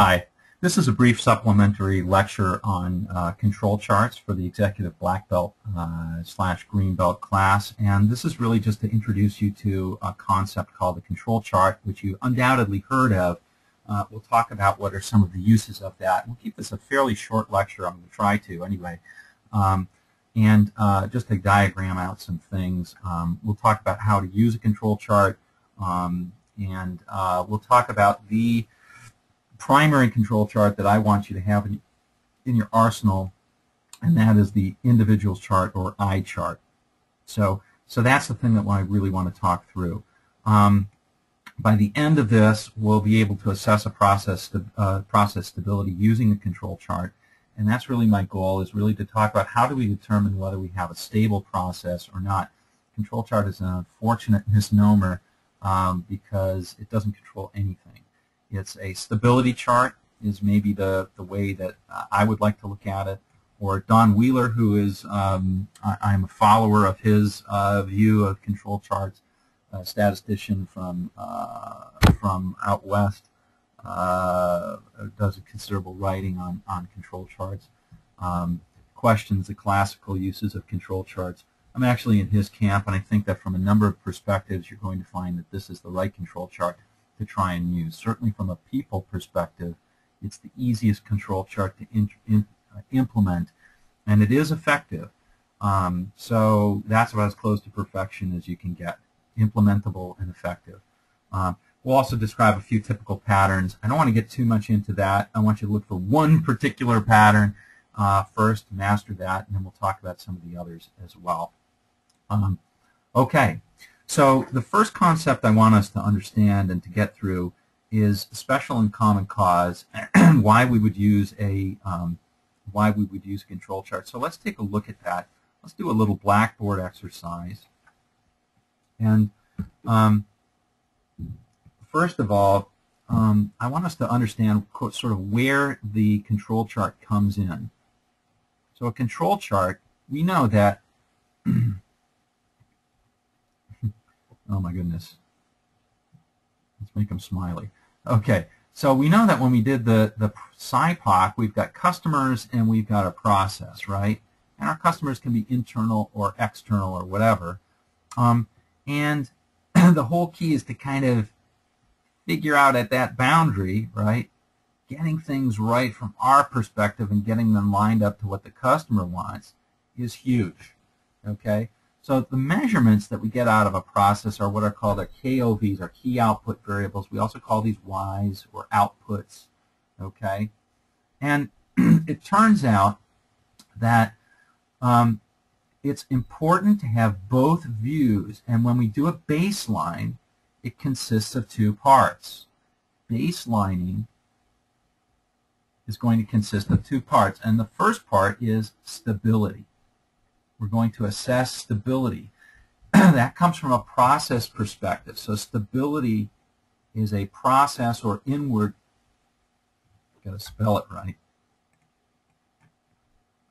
Hi. This is a brief supplementary lecture on control charts for the Executive Black Belt / Green Belt class, and this is really just to introduce you to a concept called the control chart, which you undoubtedly heard of. We'll talk about what are some of the uses of that. We'll keep this a fairly short lecture. I'm going to try to anyway. Just to diagram out some things, we'll talk about how to use a control chart, and we'll talk about the primary control chart that I want you to have in your arsenal, and that is the individuals chart or eye chart. So that's the thing that I really want to talk through. By the end of this, we'll be able to assess a process stability using the control chart, and that's really my goal, is really to talk about how do we determine whether we have a stable process or not. Control chart is an unfortunate misnomer because it doesn't control anything. It's a stability chart is maybe the way that I would like to look at it. Or Don Wheeler, who is, I'm a follower of his view of control charts, a statistician from out west, does a considerable writing on control charts, questions the classical uses of control charts. I'm actually in his camp, and I think that from a number of perspectives you're going to find that this is the right control chart to try and use. Certainly from a people perspective, it's the easiest control chart to implement, and it is effective. So that's about as close to perfection as you can get, implementable and effective. We'll also describe a few typical patterns. I don't want to get too much into that. I want you to look for one particular pattern first, master that, and then we'll talk about some of the others as well. Okay. So the first concept I want us to understand and to get through is special and common cause, and why we would use a control chart. So let's take a look at that. Let's do a little Blackboard exercise. And first of all, I want us to understand sort of where the control chart comes in. So a control chart, we know that oh my goodness. Let's make them smiley. Okay, so we know that when we did the SIPOC, we've got customers and we've got a process, right? And our customers can be internal or external or whatever. And the whole key is to kind of figure out at that boundary, right, getting things right from our perspective and getting them lined up to what the customer wants is huge, okay? So the measurements that we get out of a process are what are called our KOVs, our key output variables. We also call these Ys, or outputs, okay? And it turns out that it's important to have both views, and when we do a baseline, it consists of two parts. Baselining is going to consist of two parts, and the first part is stability. We're going to assess stability. That comes from a process perspective. So stability is a process or inward, got to spell it right,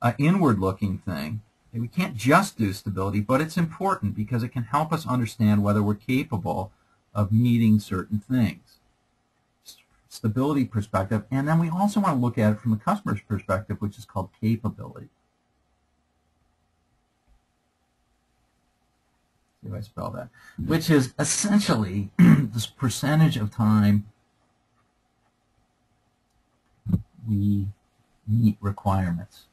an inward-looking thing. We can't just do stability, but it's important because it can help us understand whether we're capable of meeting certain things. Stability perspective, and then we also want to look at it from the customer's perspective, which is called capability. See if I spell that? Which is essentially this percentage of time we meet requirements.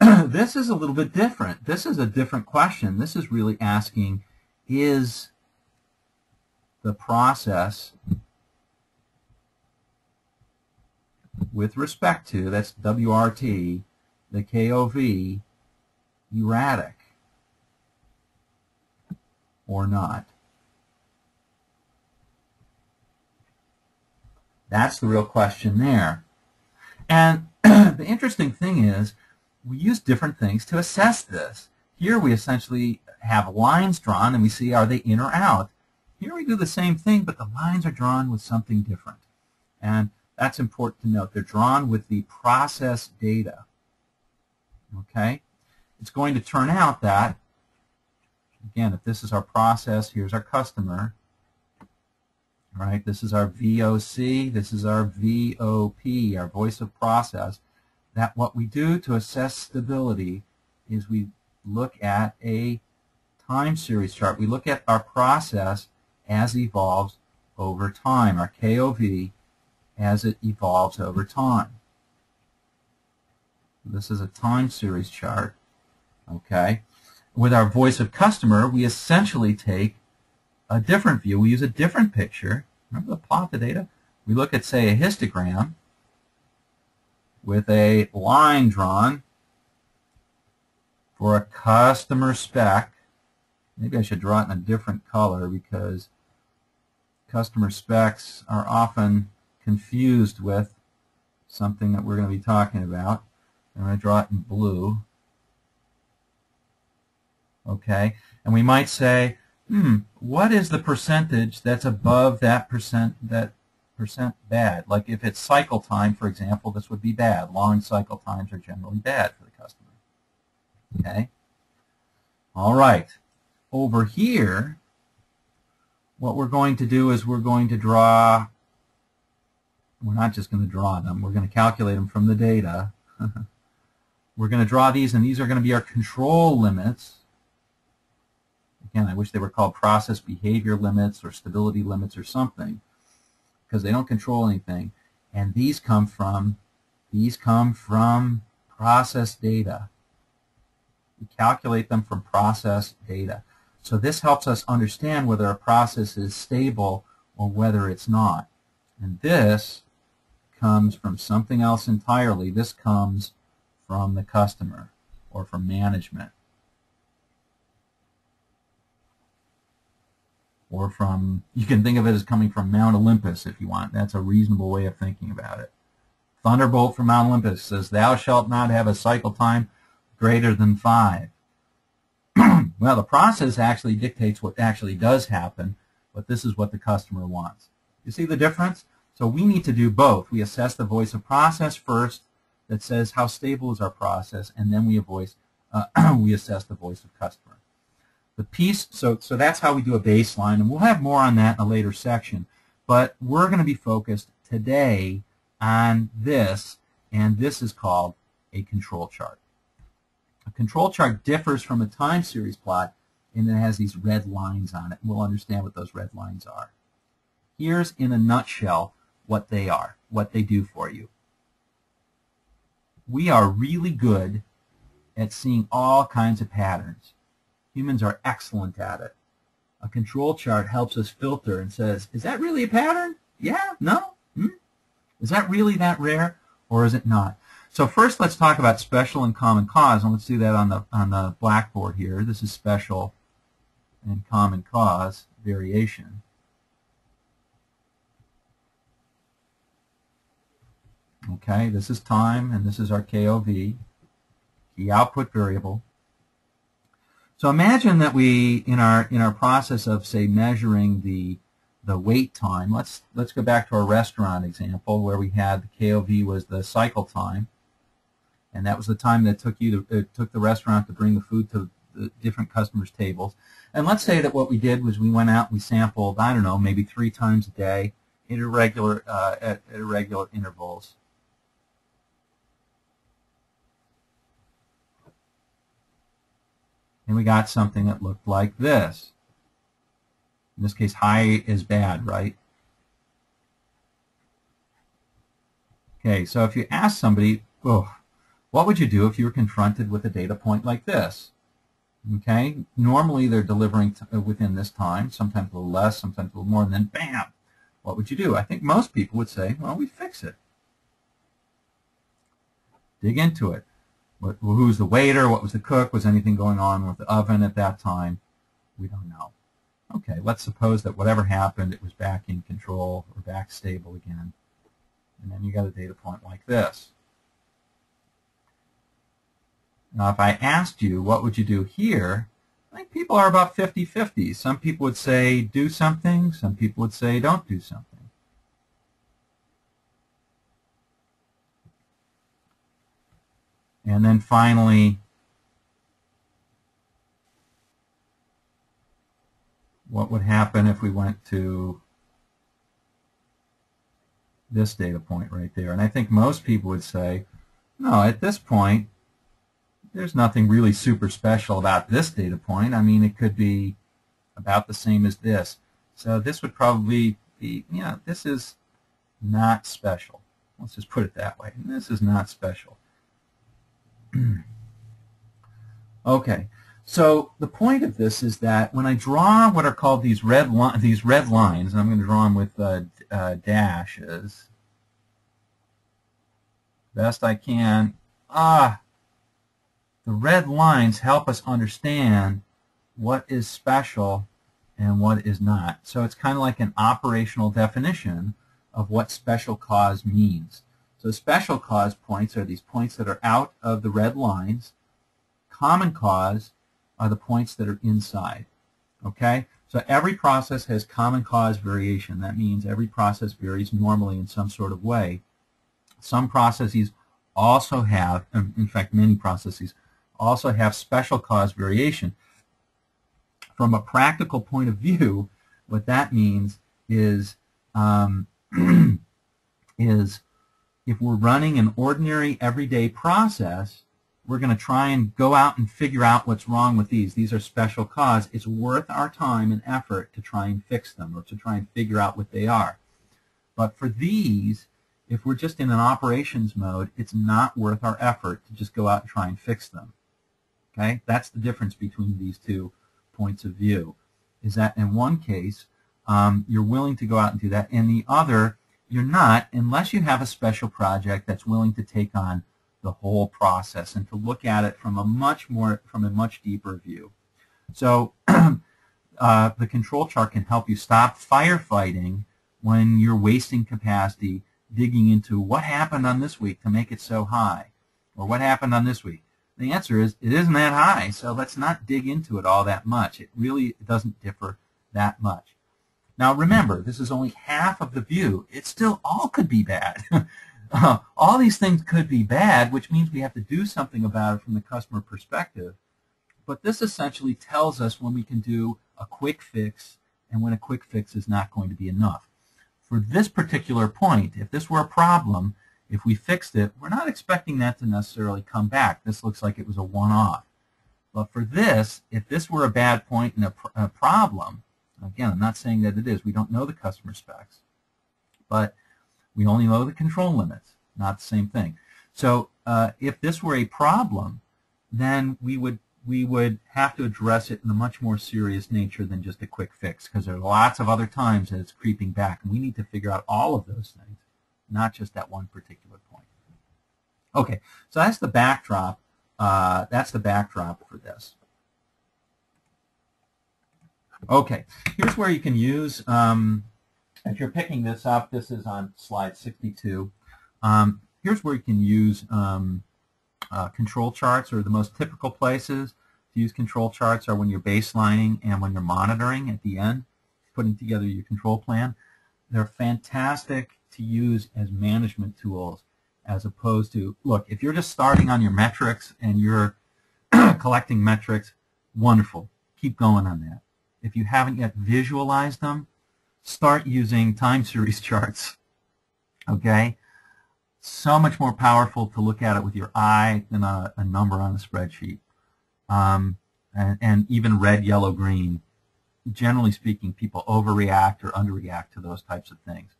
This is a little bit different. This is a different question. This is really asking, is the process with respect to, that's WRT, the KOV, erratic or not? That's the real question there. And the interesting thing is, we use different things to assess this. Here we essentially have lines drawn and we see, are they in or out? Here we do the same thing, but the lines are drawn with something different. And that's important to note. They're drawn with the process data. Okay? It's going to turn out that Again, if this is our process, here's our customer. All right, this is our VOC, this is our VOP, our voice of process. That what we do to assess stability is we look at a time series chart. We look at our process as it evolves over time, our KOV as it evolves over time. This is a time series chart, okay? With our voice of customer, we essentially take a different view. We use a different picture. Remember the plot the data? We look at, say, a histogram with a line drawn for a customer spec. Maybe I should draw it in a different color because customer specs are often confused with something that we're going to be talking about. I'm going to draw it in blue. Okay, and we might say, what is the percentage that's above that percent bad? Like if it's cycle time, for example, this would be bad. Long cycle times are generally bad for the customer. Okay? All right. Over here, what we're going to do is we're going to draw, we're not just going to draw them, we're going to calculate them from the data. We're going to draw these, and these are going to be our control limits. Again, I wish they were called process behavior limits or stability limits or something, because they don't control anything. And these come from process data. We calculate them from process data. So this helps us understand whether a process is stable or whether it's not. And this comes from something else entirely. This comes from the customer or from management. Or from, you can think of it as coming from Mount Olympus if you want. That's a reasonable way of thinking about it. Thunderbolt from Mount Olympus says, "Thou shalt not have a cycle time greater than 5. Well, the process actually dictates what actually does happen, but this is what the customer wants. You see the difference? So we need to do both. We assess the voice of process first, that says how stable is our process, and then we assess the voice of customer. The piece, so that's how we do a baseline, and we'll have more on that in a later section. But we're going to be focused today on this, and this is called a control chart. A control chart differs from a time series plot in that it has these red lines on it. We'll understand what those red lines are. Here's, in a nutshell, what they are, what they do for you. We are really good at seeing all kinds of patterns. Humans are excellent at it. A control chart helps us filter and says, is that really a pattern? Yeah? No? Is that really that rare? Or is it not? So first let's talk about special and common cause, and let's do that on the blackboard here. This is special and common cause variation. Okay, this is time, and this is our KOV, key output variable. So imagine that we, in our process of, say, measuring the wait time, let's go back to our restaurant example where we had the KOV was the cycle time, and that was the time that it took the restaurant to bring the food to the different customers' tables. And let's say that what we did was we went out and we sampled, I don't know, maybe 3 times a day at irregular intervals. And we got something that looked like this. In this case, high is bad, right? Okay, so if you ask somebody, what would you do if you were confronted with a data point like this? Okay, normally they're delivering within this time, sometimes a little less, sometimes a little more, and then bam, what would you do? I think most people would say, well, we fix it. Dig into it. Who's the waiter? What was the cook? Was anything going on with the oven at that time? We don't know. Okay, let's suppose that whatever happened, it was back in control or back stable again. And then you got a data point like this. Now, if I asked you, what would you do here? I think people are about 50-50. Some people would say do something. Some people would say don't do something. And then finally, what would happen if we went to this data point right there? And I think most people would say, no, at this point, there's nothing really super special about this data point. I mean, it could be about the same as this. So this would probably be, yeah, this is not special. Let's just put it that way. This is not special. Okay, so the point of this is that when I draw what are called these red lines, and I'm going to draw them with dashes, best I can. The red lines help us understand what is special and what is not. So it's kind of like an operational definition of what special cause means. So special cause points are these points that are out of the red lines. Common cause are the points that are inside. Okay? So every process has common cause variation. That means every process varies normally in some sort of way. Some processes also have, in fact many processes, also have special cause variation. From a practical point of view, what that means is is if we're running an ordinary everyday process, we're going to try and go out and figure out what's wrong with these. These are special cause. It's worth our time and effort to try and fix them or to try and figure out what they are. But for these, if we're just in an operations mode, it's not worth our effort to just go out and try and fix them. Okay? That's the difference between these two points of view, is that in one case, you're willing to go out and do that. In the other, you're not, unless you have a special project that's willing to take on the whole process and to look at it from a much deeper view. So the control chart can help you stop firefighting when you're wasting capacity digging into what happened on this week to make it so high, or what happened on this week. The answer is it isn't that high, so let's not dig into it all that much. It really doesn't differ that much. Now remember, this is only half of the view. It still all could be bad. All these things could be bad, which means we have to do something about it from the customer perspective. But this essentially tells us when we can do a quick fix and when a quick fix is not going to be enough. For this particular point, if this were a problem, if we fixed it, we're not expecting that to necessarily come back. This looks like it was a one-off. But for this, if this were a bad point and a problem, again, I'm not saying that it is. We don't know the customer specs. But we only know the control limits, not the same thing. So if this were a problem, then we would have to address it in a much more serious nature than just a quick fix, because there are lots of other times that it's creeping back, and we need to figure out all of those things, not just that one particular point. Okay, so that's the backdrop. That's the backdrop for this. Okay, here's where you can use, if you're picking this up, this is on slide 62. Here's where you can use control charts, or the most typical places to use control charts are when you're baselining and when you're monitoring at the end, putting together your control plan. They're fantastic to use as management tools as opposed to, look, if you're just starting on your metrics and you're collecting metrics, wonderful. Keep going on that. If you haven't yet visualized them, start using time series charts. Okay? So much more powerful to look at it with your eye than a number on a spreadsheet. And even red, yellow, green. Generally speaking, people overreact or underreact to those types of things.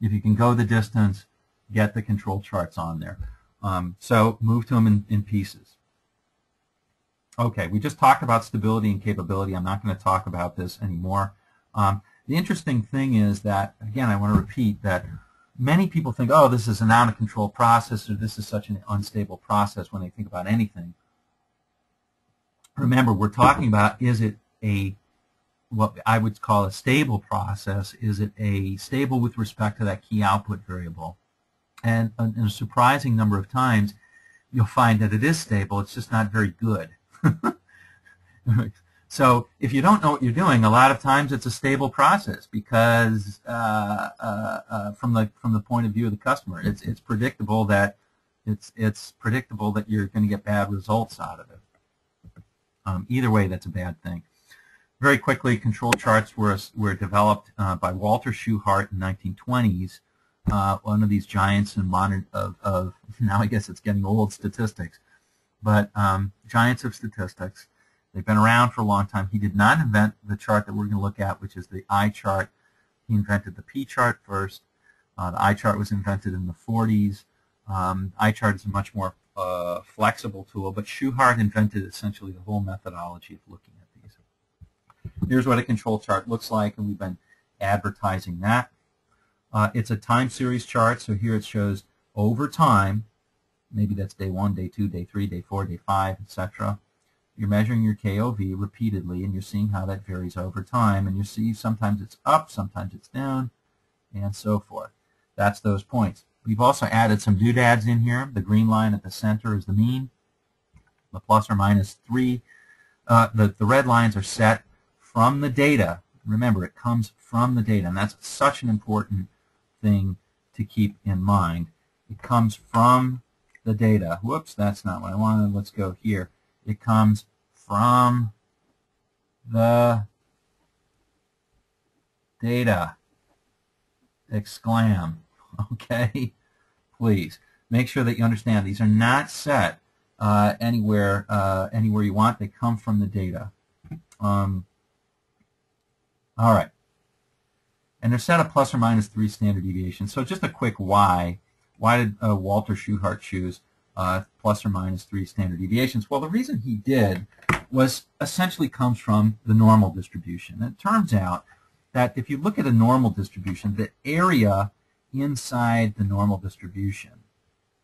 If you can go the distance, get the control charts on there. So move to them in pieces. Okay, we just talked about stability and capability. I'm not going to talk about this anymore. The interesting thing is that, again, I want to repeat that many people think, oh, this is an out-of-control process, or this is such an unstable process when they think about anything. Remember, we're talking about, is it what I would call a stable process? Is it stable with respect to that key output variable? And in a surprising number of times, you'll find that it is stable. It's just not very good. So if you don't know what you're doing, a lot of times it's a stable process because from the point of view of the customer, it's predictable that you're going to get bad results out of it. Either way, that's a bad thing. Very quickly, control charts were developed by Walter Shewhart in the 1920s. One of these giants in modern of now I guess it's getting old statistics, but giants of statistics. They've been around for a long time. He did not invent the chart that we're going to look at, which is the eye chart. He invented the P chart first. The eye chart was invented in the 40s. Eye chart is a much more flexible tool, but Shewhart invented essentially the whole methodology of looking at these. Here's what a control chart looks like, and we've been advertising that. It's a time series chart, so here it shows over time. Maybe that's day 1, day 2, day 3, day 4, day 5, etc. You're measuring your KOV repeatedly, and you're seeing how that varies over time, and you see sometimes it's up, sometimes it's down, and so forth. That's those points. We've also added some doodads in here. The green line at the center is the mean, the plus or minus 3. The red lines are set from the data. Remember, it comes from the data, and that's such an important thing to keep in mind. It comes from the data. Whoops, that's not what I wanted. Let's go here. It comes from the data. Exclaim. Okay? Please. Make sure that you understand these are not set anywhere you want. They come from the data. All right. And they're set at plus or minus 3 standard deviations. So just a quick why. Why did Walter Shewhart choose plus or minus 3 standard deviations? Well, the reason he did was essentially comes from the normal distribution. And it turns out that if you look at a normal distribution, the area inside the normal distribution,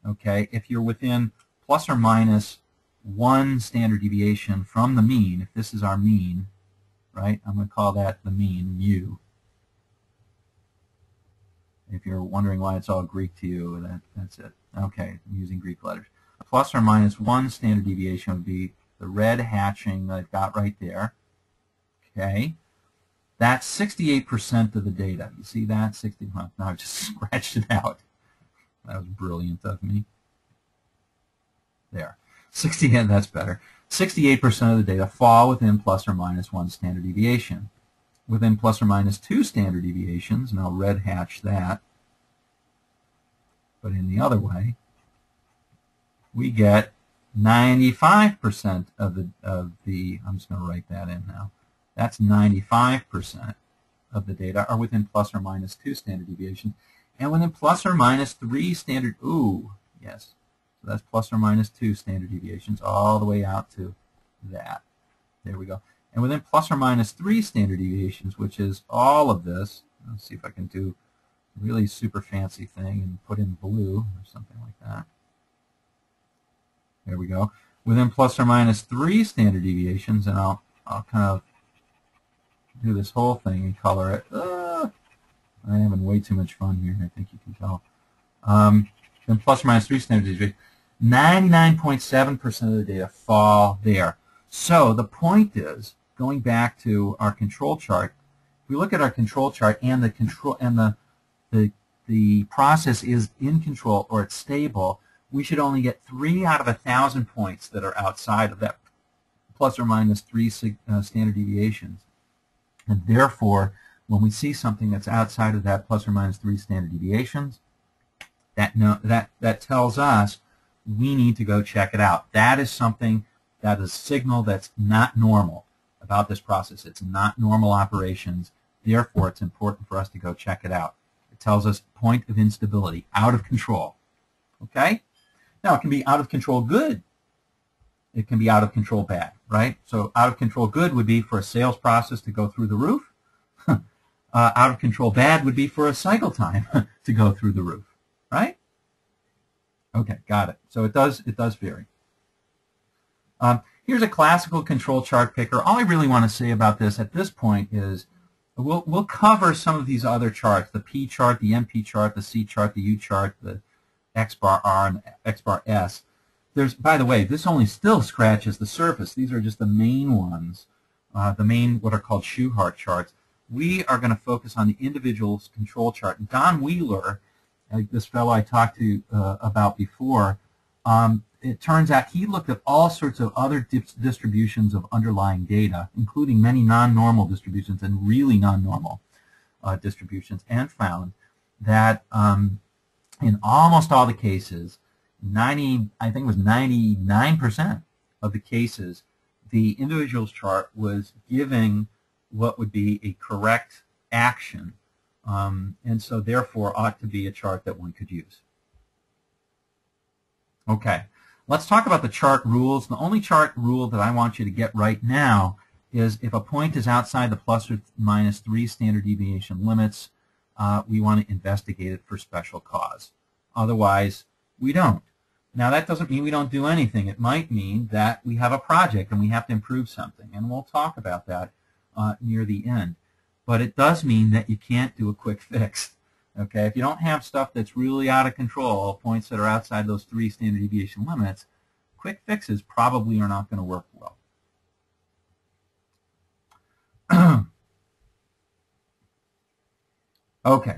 okay, if you're within plus or minus 1 standard deviation from the mean, if this is our mean, right, I'm going to call that the mean, mu. If you're wondering why it's all Greek to you, that's it. Okay, I'm using Greek letters. Plus or minus 1 standard deviation would be the red hatching that I've got right there. Okay. That's 68% of the data. You see that? 60. Now I've just scratched it out. That was brilliant of me. There. 60, that's better. 68% of the data fall within plus or minus 1 standard deviation. Within plus or minus 2 standard deviations, and I'll red hatch that, but in the other way, we get 95% of the, I'm just going to write that in now, that's 95% of the data are within plus or minus 2 standard deviations, and within plus or minus 3 standard, yes, so that's plus or minus 2 standard deviations all the way out to that. There we go. And within plus or minus 3 standard deviations, which is all of this, let's see if I can do a really super fancy thing and put in blue or something like that. There we go. Within plus or minus 3 standard deviations, and I'll kind of do this whole thing and color it. I'm having way too much fun here, I think you can tell. Then plus or minus 3 standard deviations, 99.7% of the data fall there. So the point is, going back to our control chart, if we look at our control chart and the process is in control or it's stable, we should only get 3 out of 1,000 points that are outside of that plus or minus 3 standard deviations. And therefore, when we see something that's outside of that plus or minus 3 standard deviations, that tells us we need to go check it out. That is something, that is a signal that's not normal about this process. It's not normal operations. Therefore, it's important for us to go check it out. It tells us point of instability, out of control. Okay? Now, it can be out of control good. It can be out of control bad, right? So out of control good would be for a sales process to go through the roof. Out of control bad would be for a cycle time to go through the roof, right? Okay, got it. So it does vary. Here's a classical control chart picker. All I really want to say about this at this point is we'll cover some of these other charts, the P chart, the MP chart, the C chart, the U chart, the X bar R and X bar S. By the way, this only still scratches the surface. These are just the main ones, the main what are called Shewhart charts. We are going to focus on the individual control chart. And Don Wheeler, this fellow I talked to about before, it turns out he looked at all sorts of other distributions of underlying data, including many non-normal distributions and really non-normal distributions, and found that in almost all the cases, I think it was 99% of the cases, the individual's chart was giving what would be a correct action, and so therefore ought to be a chart that one could use. Okay, let's talk about the chart rules. The only chart rule that I want you to get right now is if a point is outside the plus or minus 3 standard deviation limits, we want to investigate it for special cause. Otherwise, we don't. Now, that doesn't mean we don't do anything. It might mean that we have a project and we have to improve something, and we'll talk about that near the end. But it does mean that you can't do a quick fix. Okay, if you don't have stuff that's really out of control, points that are outside those 3 standard deviation limits, quick fixes probably are not going to work well. Okay,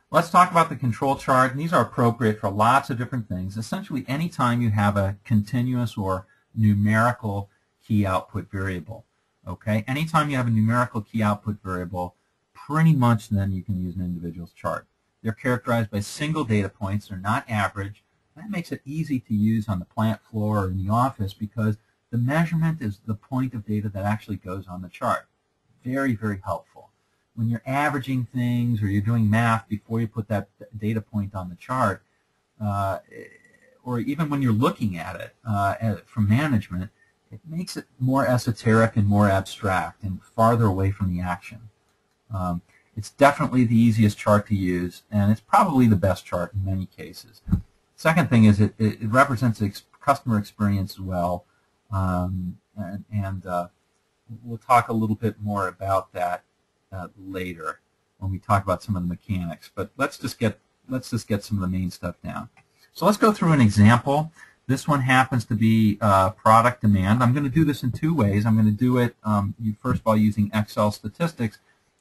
let's talk about the control chart. And these are appropriate for lots of different things. Essentially, anytime you have a continuous or numerical key output variable. Okay, anytime you have a numerical key output variable, pretty much then you can use an individual's chart. They're characterized by single data points. They're not average. That makes it easy to use on the plant floor or in the office because the measurement is the point of data that actually goes on the chart. Very, very helpful. When you're averaging things or you're doing math before you put that data point on the chart, or even when you're looking at it from management, it makes it more esoteric and more abstract and farther away from the action. It's definitely the easiest chart to use, and it's probably the best chart in many cases. Second thing is it represents customer experience as well, and we'll talk a little bit more about that later when we talk about some of the mechanics. But let's just get some of the main stuff down. So let's go through an example. This one happens to be product demand. I'm going to do this in 2 ways. I'm going to do it first of all using Excel statistics,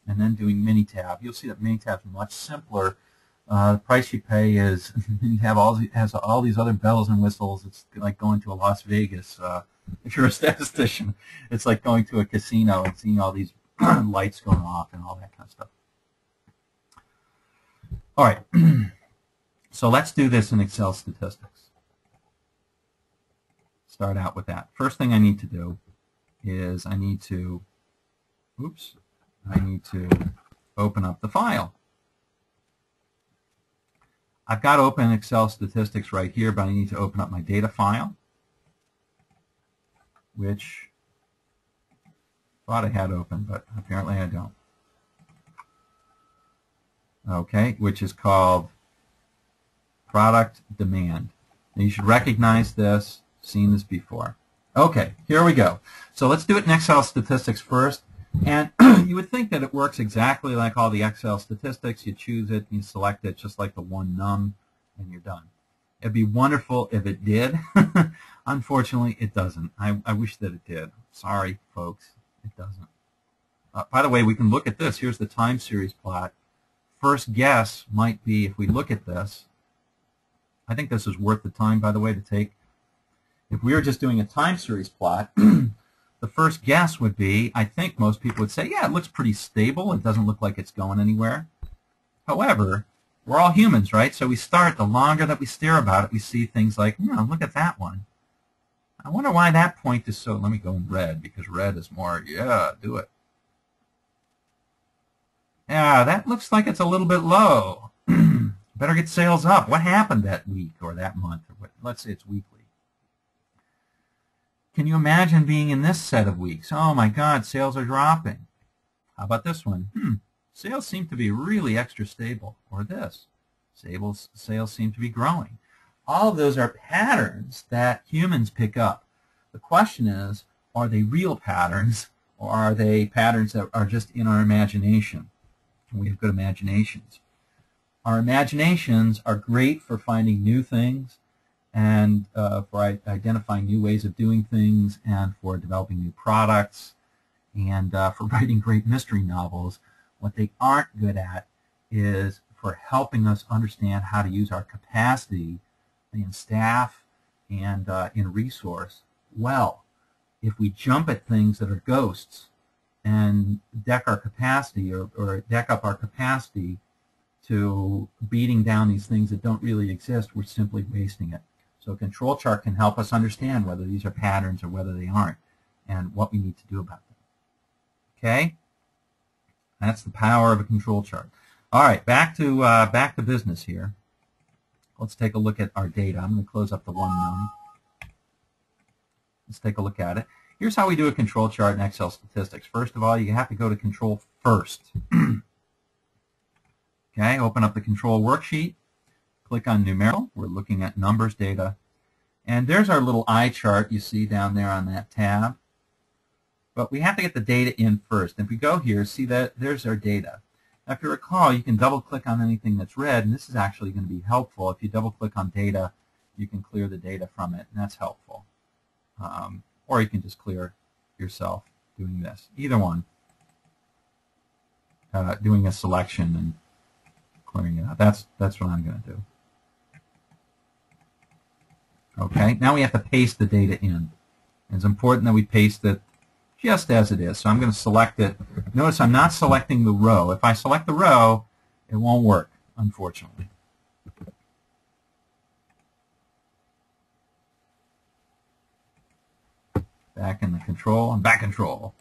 and then doing Minitab. You'll see that Minitab is much simpler. The price you pay is has all these other bells and whistles. It's like going to a Las Vegas. If you're a statistician, it's like going to a casino and seeing all these lights going off and all that kind of stuff. All right, so let's do this in Excel statistics. Start out with that. First thing I need to do is I need to open up the file. I've got open Excel statistics right here, but I need to open up my data file, which I thought I had open, but apparently I don't. Okay, which is called product demand. Now you should recognize this, seen this before. Okay, here we go. So let's do it in Excel statistics first. And you would think that it works exactly like all the Excel statistics. You choose it, you select it just like the one num, and you're done. It'd be wonderful if it did. Unfortunately, it doesn't. I wish that it did. Sorry, folks, it doesn't. By the way, we can look at this. Here's the time series plot. First guess might be, if we look at this, I think this is worth the time, by the way, to take. If we were just doing a time series plot, the first guess would be, I think most people would say, yeah, it looks pretty stable. It doesn't look like it's going anywhere. However, we're all humans, right? So we start, the longer that we stare about it, we see things like, look at that one. I wonder why that point is so, let me go in red, because red is more, yeah, do it. Yeah, that looks like it's a little bit low. Better get sales up. What happened that week or that month? Or what, let's say it's weekly. Can you imagine being in this set of weeks? Oh my God, sales are dropping. How about this one? Sales seem to be really extra stable. Or this, sales seem to be growing. All of those are patterns that humans pick up. The question is, are they real patterns, or are they patterns that are just in our imagination? We have good imaginations. Our imaginations are great for finding new things, and for identifying new ways of doing things, and for developing new products, and for writing great mystery novels. What they aren't good at is for helping us understand how to use our capacity in staff and in resource, well, if we jump at things that are ghosts and deck our capacity or deck up our capacity to beating down these things that don't really exist, we're simply wasting it. So a control chart can help us understand whether these are patterns or whether they aren't and what we need to do about them. Okay? That's the power of a control chart. All right, back to business here. Let's take a look at our data. I'm going to close up the one num. Let's take a look at it. Here's how we do a control chart in Excel statistics. First of all, you have to go to control first. Okay, open up the control worksheet. Click on numerical. We're looking at numbers data. And there's our little eye chart you see down there on that tab. But we have to get the data in first. If we go here, see that there's our data. Now, if you recall, you can double-click on anything that's red, and this is actually going to be helpful. If you double-click on data, you can clear the data from it, and that's helpful. Or you can just clear yourself doing this. Either one, doing a selection and clearing it out. That's what I'm going to do. Okay, now we have to paste the data in. It's important that we paste it just as it is. So I'm going to select it. Notice I'm not selecting the row. If I select the row, it won't work, unfortunately. Back in the control, and back control.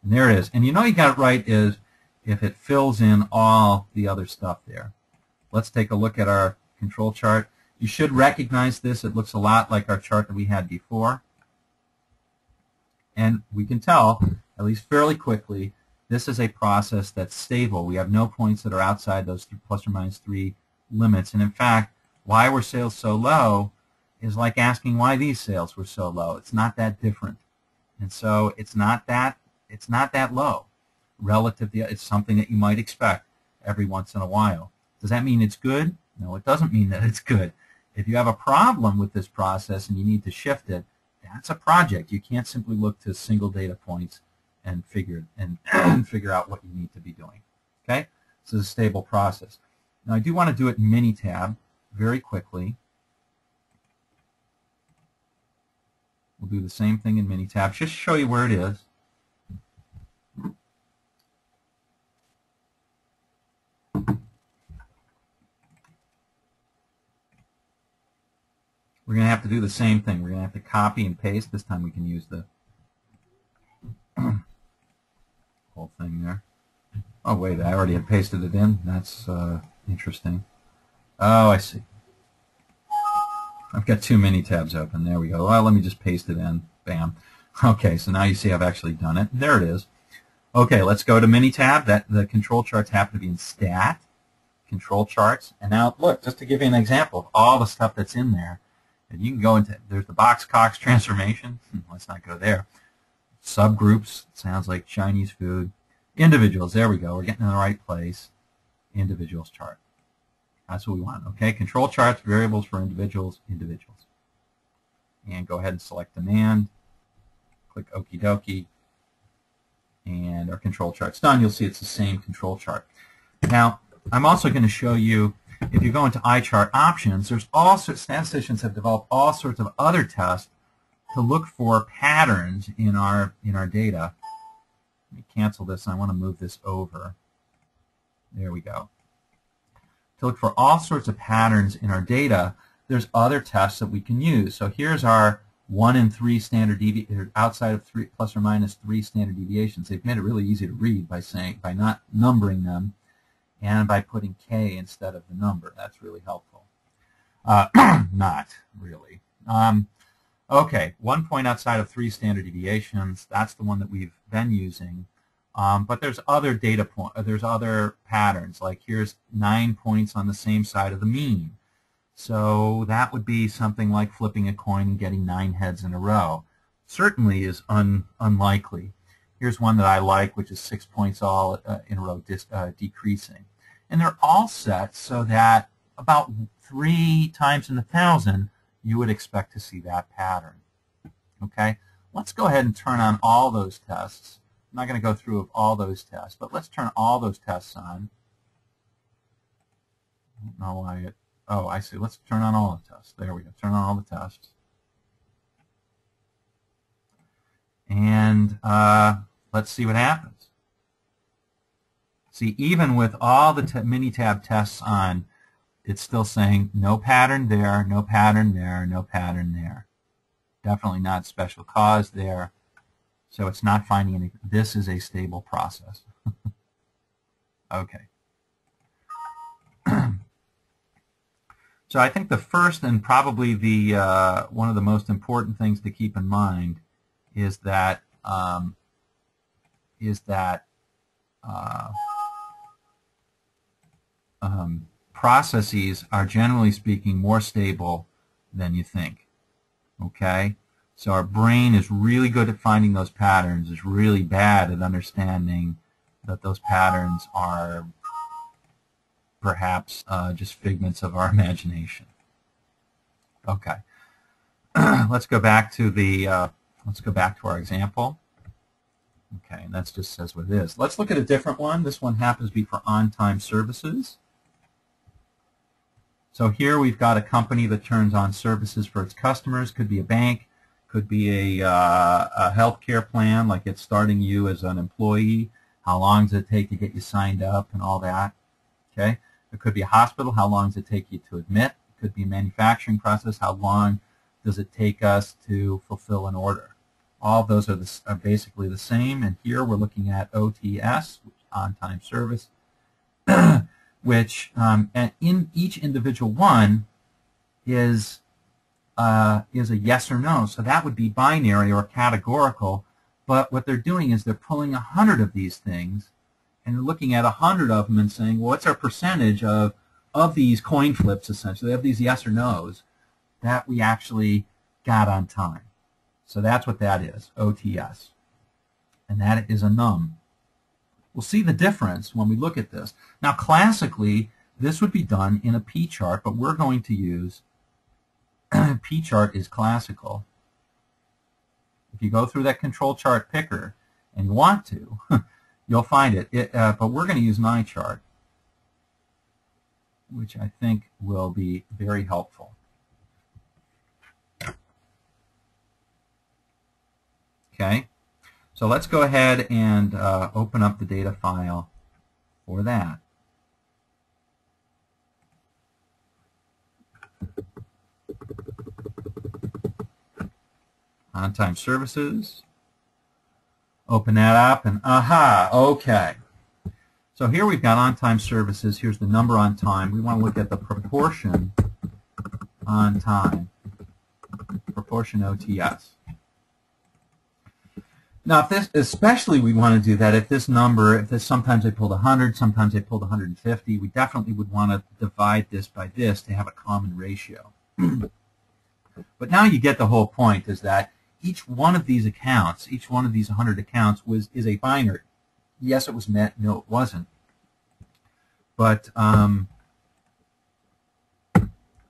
And there it is. And you know you got it right is if it fills in all the other stuff there. Let's take a look at our control chart. You should recognize this. It looks a lot like our chart that we had before. And we can tell, at least fairly quickly, this is a process that's stable. We have no points that are outside those plus or minus 3 limits. And in fact, why were sales so low is like asking why these sales were so low. It's not that different. And so it's not that low relative to, it's something that you might expect every once in a while. Does that mean it's good? No, it doesn't mean that it's good. If you have a problem with this process and you need to shift it, that's a project. You can't simply look to single data points and figure out what you need to be doing. Okay? This is a stable process. Now I do want to do it in Minitab very quickly. We'll do the same thing in Minitab, just to show you where it is. We're going to have to do the same thing. We're going to have to copy and paste. This time we can use the whole thing there. Oh, wait, I already had pasted it in. That's interesting. Oh, I see. I've got too many tabs open. There we go. Well, let me just paste it in. Bam. Okay, so now you see I've actually done it. There it is. Okay, let's go to Minitab. The control charts happen to be in Stat, Control Charts. And now, look, just to give you an example of all the stuff that's in there, and you can go into, there's the Box-Cox transformation. Let's not go there. Subgroups, sounds like Chinese food. Individuals, there we go. We're getting in the right place. Individuals chart. That's what we want, okay? Control charts, variables for individuals, individuals. And go ahead and select demand. Click Okie dokie. And our control chart's done. You'll see it's the same control chart. Now, I'm also going to show you, if you go into iChart options, there's all sorts, statisticians have developed all sorts of other tests to look for patterns in our data. Let me cancel this. I want to move this over. There we go. To look for all sorts of patterns in our data, there's other tests that we can use. So here's our 1 in 3 standard deviations, outside of 3 plus or minus 3 standard deviations. They've made it really easy to read by not numbering them and by putting K instead of the number. That's really helpful. Not really. Okay, 1 point outside of 3 standard deviations. That's the one that we've been using. But there's other data there's other patterns. Like here's 9 points on the same side of the mean. So that would be something like flipping a coin and getting 9 heads in a row. Certainly is unlikely. Here's one that I like, which is 6 points all in a row decreasing. And they're all set so that about 3 times in 1,000 you would expect to see that pattern. Okay, let's go ahead and turn on all those tests. I'm not going to go through all those tests, but let's turn all those tests on. I don't know why it Oh, I see. Let's turn on all the tests. There we go. Turn on all the tests. And let's see what happens. See, even with all the Minitab tests on, it's still saying no pattern there, no pattern there, no pattern there. Definitely not special cause there. So it's not finding any. This is a stable process. Okay. So I think the first and probably the one of the most important things to keep in mind is that processes are generally speaking more stable than you think. Okay? So our brain is really good at finding those patterns, is really bad at understanding that those patterns are perhaps just figments of our imagination. Okay. Let's go back to our example. Okay, and that just says what it is. Let's look at a different one. This one happens to be for on-time services. So here we've got a company that turns on services for its customers. Could be a bank, could be a healthcare plan, like it's starting you as an employee. How long does it take to get you signed up and all that? Okay. It could be a hospital. How long does it take you to admit? It could be a manufacturing process. How long does it take us to fulfill an order? All of those are basically the same. And here we're looking at OTS, on-time service, which and in each individual one is a yes or no. So that would be binary or categorical. But what they're doing is they're pulling 100 of these things, and they're looking at 100 of them and saying, well, what's our percentage of these coin flips, essentially, of these yes or no's that we actually got on time. So that's what that is, OTS. And that is a num. We'll see the difference when we look at this. Now, classically, this would be done in a P-chart, but we're going to use P-chart is classical. If you go through that control chart picker and you want to, you'll find it. But we're going to use an chart, which I think will be very helpful. Okay, so let's go ahead and open up the data file for that. On-time services. Open that up and aha, okay. So here we've got on-time services. Here's the number on time. We want to look at the proportion on time, proportion OTS. Now, if this, especially we want to do that if this number, if this, sometimes they pulled 100, sometimes they pulled 150, we definitely would want to divide this by this to have a common ratio. But now you get the whole point, is that each one of these accounts, each one of these 100 accounts is a binary. Yes, it was met. No, it wasn't. But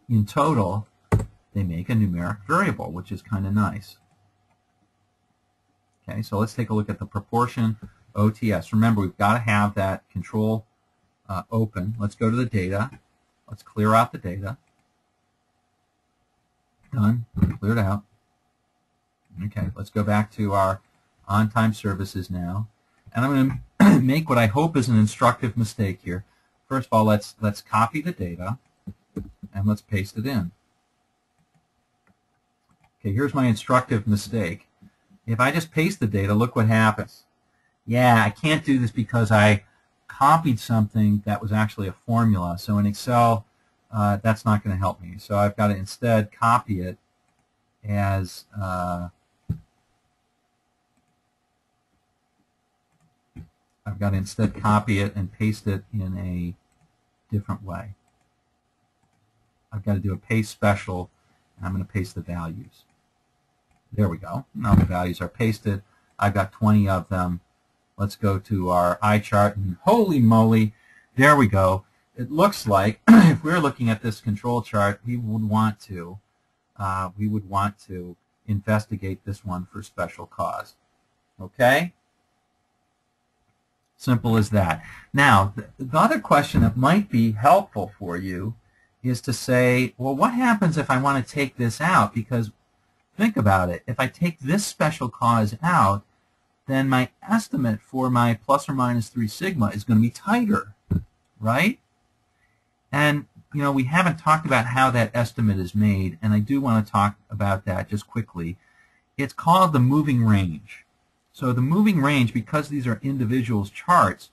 in total, they make a numeric variable, which is kind of nice. Okay, so let's take a look at the proportion OTS. Remember, we've got to have that control open. Let's go to the data. Let's clear out the data. Done. Cleared out. Okay, let's go back to our on-time services now. And I'm going to make what I hope is an instructive mistake here. First of all, let's copy the data and let's paste it in. Okay, here's my instructive mistake. If I just paste the data, look what happens. Yeah, I can't do this because I copied something that was actually a formula. So in Excel, that's not going to help me. So I've got to instead copy it as and paste it in a different way. I've got to do a paste special, and I'm going to paste the values. There we go. Now the values are pasted. I've got 20 of them. Let's go to our iChart, and holy moly, there we go. It looks like if we're looking at this control chart, we would want to investigate this one for special cause. Okay? Simple as that. Now, the other question that might be helpful for you is to say, well, what happens if I want to take this out? Because think about it. If I take this special cause out, then my estimate for my plus or minus 3 sigma is going to be tighter, right? And, you know, we haven't talked about how that estimate is made, and I do want to talk about that just quickly. It's called the moving range. So the moving range, because these are individual charts,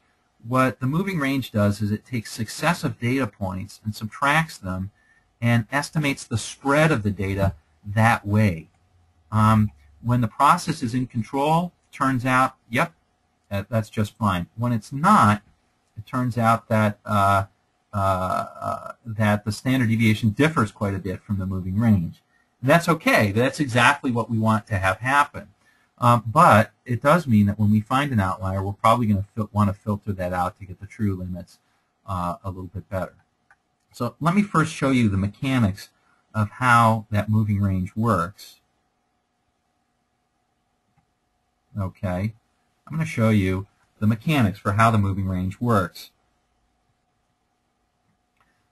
what the moving range does is it takes successive data points and subtracts them and estimates the spread of the data that way. When the process is in control, it turns out, yep, that's just fine. When it's not, it turns out that that the standard deviation differs quite a bit from the moving range. And that's okay. That's exactly what we want to have happen. But it does mean that when we find an outlier, we're probably going to want to filter that out to get the true limits a little bit better. So let me first show you the mechanics of how that moving range works. Okay, I'm going to show you the mechanics for how the moving range works.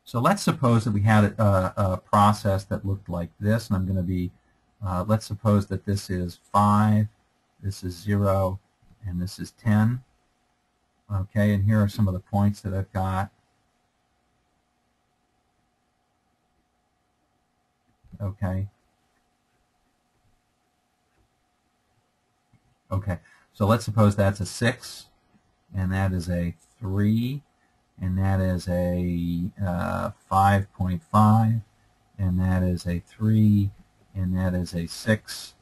So let's suppose that we had a process that looked like this, and I'm going to be, let's suppose that this is 5, this is 0, and this is 10. Okay, and here are some of the points that I've got. Okay. Okay, so let's suppose that's a 6, and that is a 3, and that is a 5.5, and that is a 3, and that is a 6,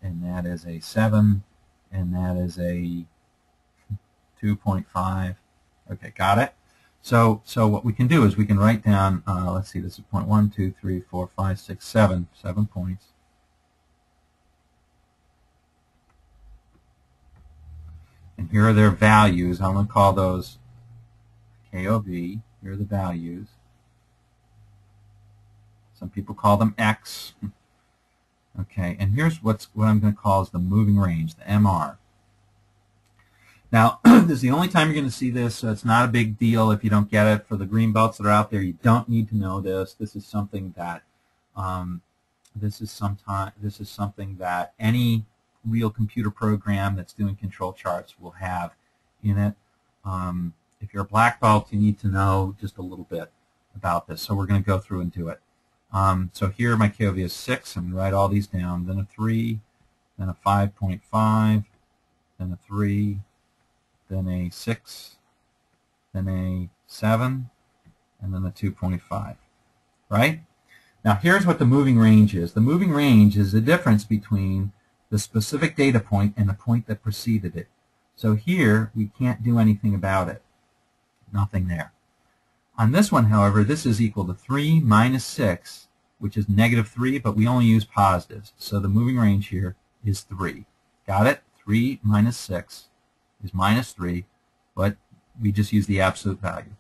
and that is a 7, and that is a 2.5. Okay, got it? So what we can do is we can write down, let's see, this is point 1, 2, 3, 4, 5, 6, 7, 7 points. And here are their values. I'm going to call those KOV. Here are the values. Some people call them X. Okay, and here's what I'm going to call is the moving range, the MR. Now, this is the only time you're going to see this, so it's not a big deal if you don't get it. For the green belts that are out there, you don't need to know this. This is something that any real computer program that's doing control charts will have in it. If you're a black belt, you need to know just a little bit about this. So we're going to go through and do it. So here my KOV is 6. I'm going to write all these down. Then a 3, then a 5.5, then a 3, then a 6, then a 7, and then a 2.5. Right? Now here's what the moving range is. The moving range is the difference between the specific data point and the point that preceded it. So here we can't do anything about it. Nothing there. On this one, however, this is equal to 3 minus 6, which is negative 3, but we only use positives. So the moving range here is 3. Got it? 3 minus 6 is minus 3, but we just use the absolute value.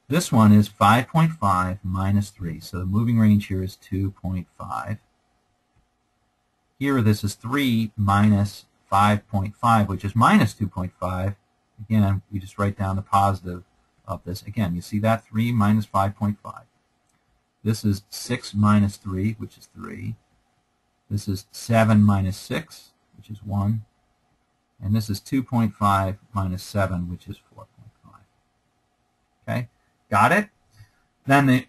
This one is 5.5 minus 3, so the moving range here is 2.5. Here this is 3 minus 5.5, which is minus 2.5. Again, we just write down the positive of this. Again, you see that? 3 minus 5.5. This is 6 minus 3, which is 3. This is 7 minus 6, which is 1. And this is 2.5 minus 7, which is 4.5. Okay, got it? Then,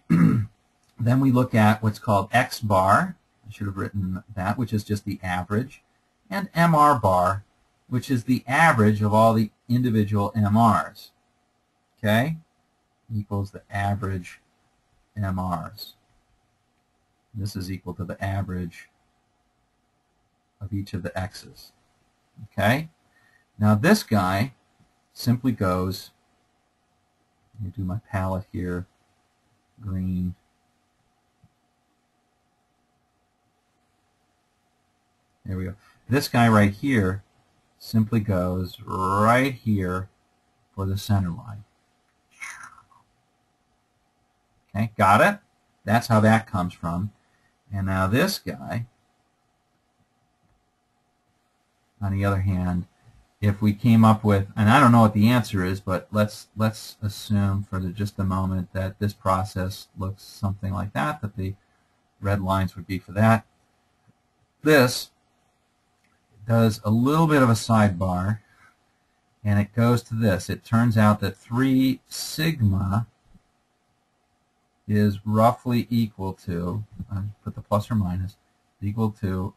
then we look at what's called X bar. I should have written that, which is just the average, and MR bar, which is the average of all the individual MRs. Okay? Equals the average MRs. This is equal to the average of each of the X's. Okay? Now this guy simply goes, let me do my palette here, green. There we go. This guy right here simply goes right here for the center line. Okay, got it? That's how that comes from. And now this guy, on the other hand, if we came up with, and I don't know what the answer is, but let's assume for just a moment that this process looks something like that the red lines would be for that. This does a little bit of a sidebar, and it goes to this. It turns out that 3 sigma is roughly equal to, put the plus or minus, equal to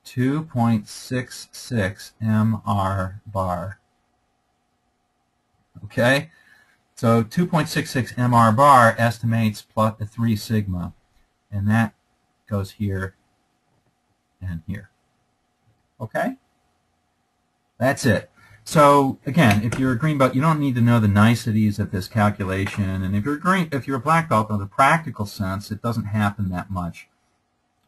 2.66 MR bar. Okay? So 2.66 MR bar estimates plus 3 sigma, and that goes here and here. Okay? That's it. So again, if you're a green belt, you don't need to know the niceties of this calculation, and if you're a black belt, in the practical sense, it doesn't happen that much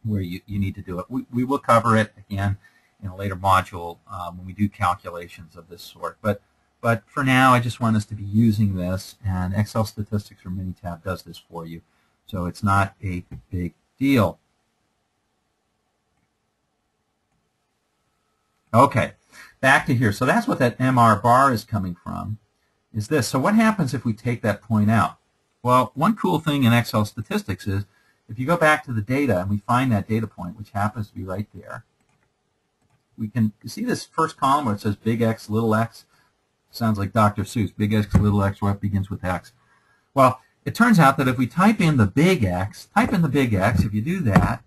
where you need to do it. We will cover it again in a later module when we do calculations of this sort. But for now, I just want us to be using this, and Excel Statistics or Minitab does this for you. So it's not a big deal. Okay, back to here. So that's what that MR bar is coming from, is this. So what happens if we take that point out? Well, one cool thing in Excel Statistics is if you go back to the data and we find that data point, which happens to be right there, we can see this first column where it says big X, little x. Sounds like Dr. Seuss, big X, little x, what begins with X. Well, it turns out that if we type in the big X, if you do that,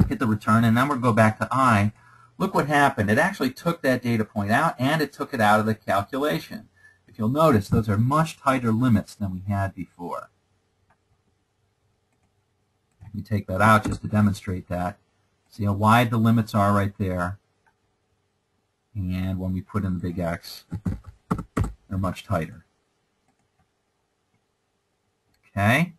hit the return, and then we'll go back to I, look what happened. It actually took that data point out, and it took it out of the calculation. If you'll notice, those are much tighter limits than we had before. We take that out just to demonstrate that. See how wide the limits are right there. And when we put in the big X, they're much tighter. Okay.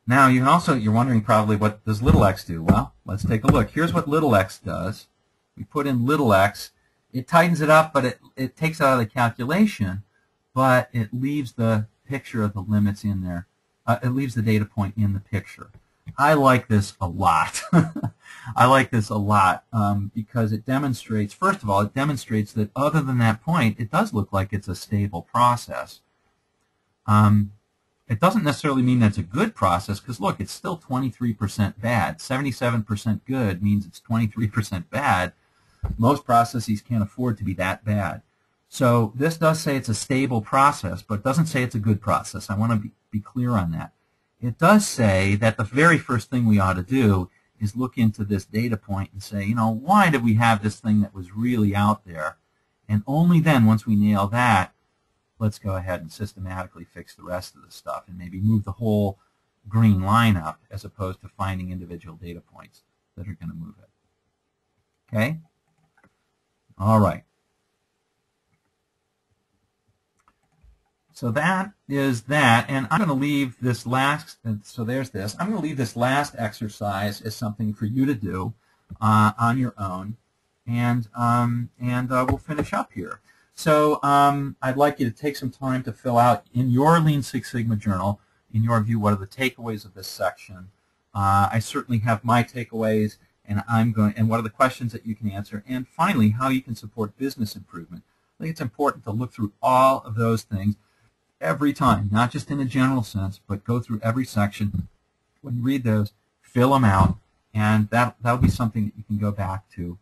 Now you can also, you're wondering probably, what does little x do? Well, let's take a look. Here's what little x does. We put in little x. It tightens it up, but it takes it out of the calculation, but it leaves the picture of the limits in there. It leaves the data point in the picture. I like this a lot. I like this a lot because it demonstrates, first of all, it demonstrates that other than that point, it does look like it's a stable process. It doesn't necessarily mean that's a good process because, look, it's still 23% bad. 77% good means it's 23% bad. Most processes can't afford to be that bad. So this does say it's a stable process, but it doesn't say it's a good process. I want to be clear on that. It does say that the very first thing we ought to do is look into this data point and say, you know, why did we have this thing that was really out there? And only then, once we nail that, let's go ahead and systematically fix the rest of the stuff and maybe move the whole green line up as opposed to finding individual data points that are going to move it. Okay? All right. So that is that, and I'm going to leave this last, so there's this. I'm going to leave this last exercise as something for you to do on your own, and we'll finish up here. So I'd like you to take some time to fill out in your Lean Six Sigma journal, in your view, what are the takeaways of this section. I certainly have my takeaways, and and what are the questions that you can answer, and finally, how you can support business improvement. I think it's important to look through all of those things every time, not just in a general sense, but go through every section. When you read those, fill them out, and that'll be something that you can go back to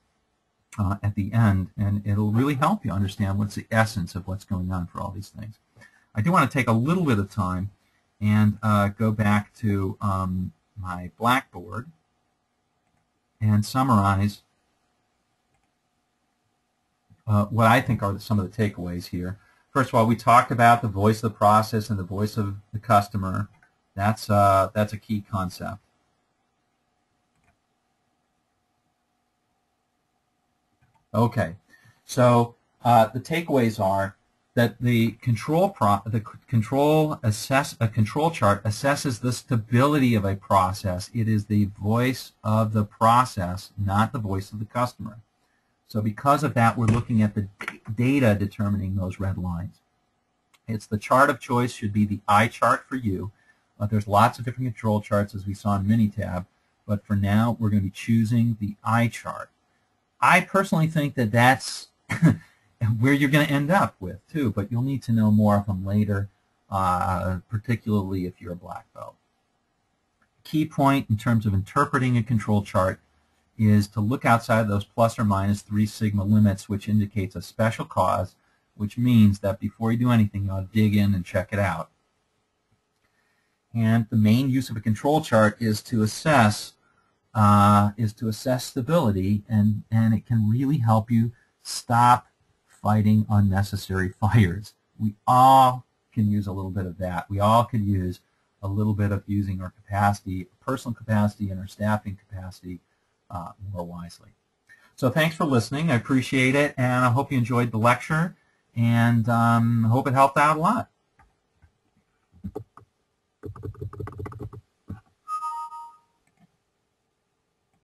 at the end, and it'll really help you understand what's the essence of what's going on for all these things. I do want to take a little bit of time and go back to my Blackboard and summarize what I think are some of the takeaways here. First of all, we talked about the voice of the process and the voice of the customer. That's a key concept. Okay, so the takeaways are that the control chart assesses the stability of a process. It is the voice of the process, not the voice of the customer. So because of that, we're looking at the data determining those red lines. It's the chart of choice should be the I chart for you. There's lots of different control charts as we saw in Minitab, but for now we're going to be choosing the I chart. I personally think that that's where you're going to end up with, too. But you'll need to know more of them later, particularly if you're a black belt. Key point in terms of interpreting a control chart is to look outside those plus or minus 3 sigma limits, which indicates a special cause, which means that before you do anything, you ought to dig in and check it out. And the main use of a control chart is to assess stability, and it can really help you stop fighting unnecessary fires. We all can use a little bit of that. We all could use a little bit of using our capacity, personal capacity, and our staffing capacity more wisely. So thanks for listening. I appreciate it, and I hope you enjoyed the lecture, and I hope it helped out a lot.